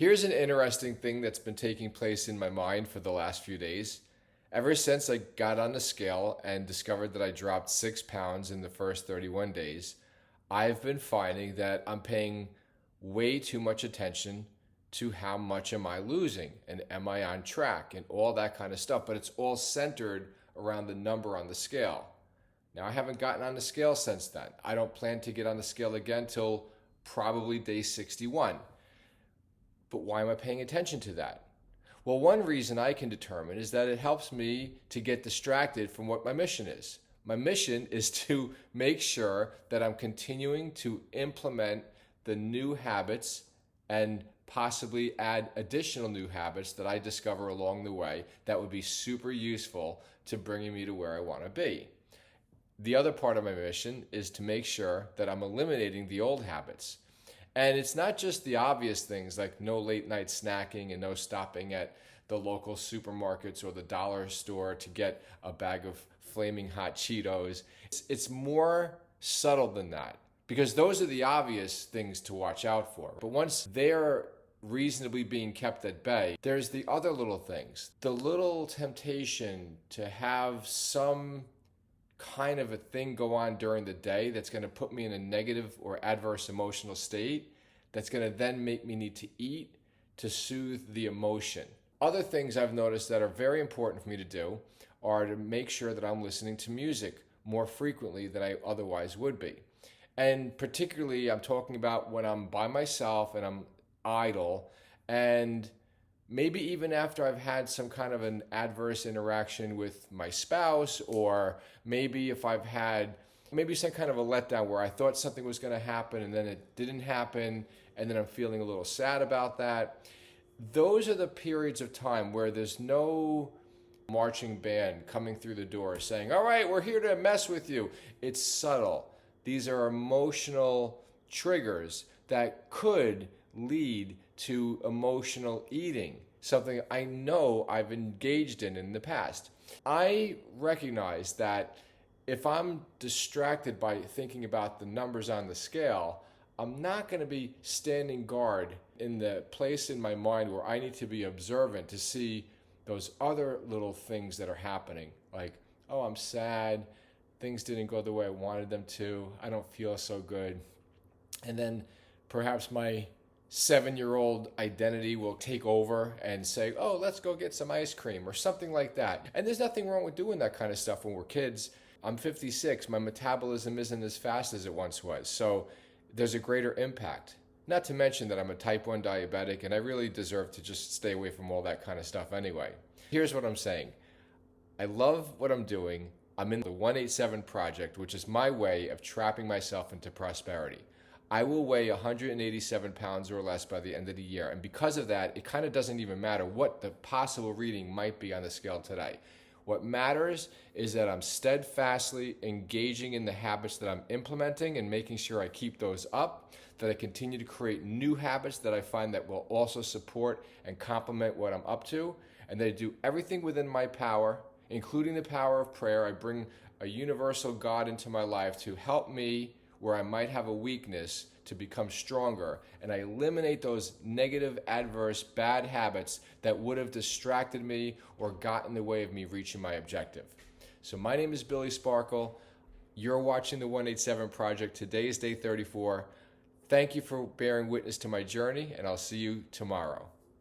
Here's an interesting thing that's been taking place in my mind for the last few days. Ever since I got on the scale and discovered that I dropped 6 pounds in the first 31 days, I've been finding that I'm paying way too much attention to how much am I losing and am I on track and all that kind of stuff. But it's all centered around the number on the scale. Now, I haven't gotten on the scale since then. I don't plan to get on the scale again till probably day 61. But why am I paying attention to that? Well, one reason I can determine is that it helps me to get distracted from what my mission is. My mission is to make sure that I'm continuing to implement the new habits and possibly add additional new habits that I discover along the way that would be super useful to bringing me to where I want to be. The other part of my mission is to make sure that I'm eliminating the old habits. And it's not just the obvious things like no late night snacking and no stopping at the local supermarkets or the dollar store to get a bag of flaming hot Cheetos. It's more subtle than that because those are the obvious things to watch out for. But once they're reasonably being kept at bay, there's the other little things. The little temptation to have some kind of a thing go on during the day that's going to put me in a negative or adverse emotional state that's going to then make me need to eat to soothe the emotion. Other things I've noticed that are very important for me to do are to make sure that I'm listening to music more frequently than I otherwise would be. And particularly I'm talking about when I'm by myself and I'm idle, and maybe even after I've had some kind of an adverse interaction with my spouse, or maybe if I've had maybe some kind of a letdown where I thought something was going to happen and then it didn't happen, and then I'm feeling a little sad about that. Those are the periods of time where there's no marching band coming through the door saying, all right, we're here to mess with you. It's subtle. These are emotional triggers that could lead to emotional eating, something I know I've engaged in the past. I recognize that if I'm distracted by thinking about the numbers on the scale, I'm not going to be standing guard in the place in my mind where I need to be observant to see those other little things that are happening. Like, oh, I'm sad. Things didn't go the way I wanted them to. I don't feel so good. And then perhaps my 7-year-old identity will take over and say, oh, let's go get some ice cream or something like that. And there's nothing wrong with doing that kind of stuff when we're kids. I'm 56. My metabolism isn't as fast as it once was. So there's a greater impact. Not to mention that I'm a type 1 diabetic and I really deserve to just stay away from all that kind of stuff anyway. Here's what I'm saying. I love what I'm doing. I'm in the 187 Project, which is my way of trapping myself into prosperity. I will weigh 187 pounds or less by the end of the year. And because of that, it kind of doesn't even matter what the possible reading might be on the scale today. What matters is that I'm steadfastly engaging in the habits that I'm implementing and making sure I keep those up, that I continue to create new habits that I find that will also support and complement what I'm up to, and that I do everything within my power, including the power of prayer. I bring a universal God into my life to help me where I might have a weakness to become stronger, and I eliminate those negative, adverse, bad habits that would have distracted me or got in the way of me reaching my objective. So my name is Billy Sparkle. You're watching the 187 Project. Today is day 34. Thank you for bearing witness to my journey, and I'll see you tomorrow.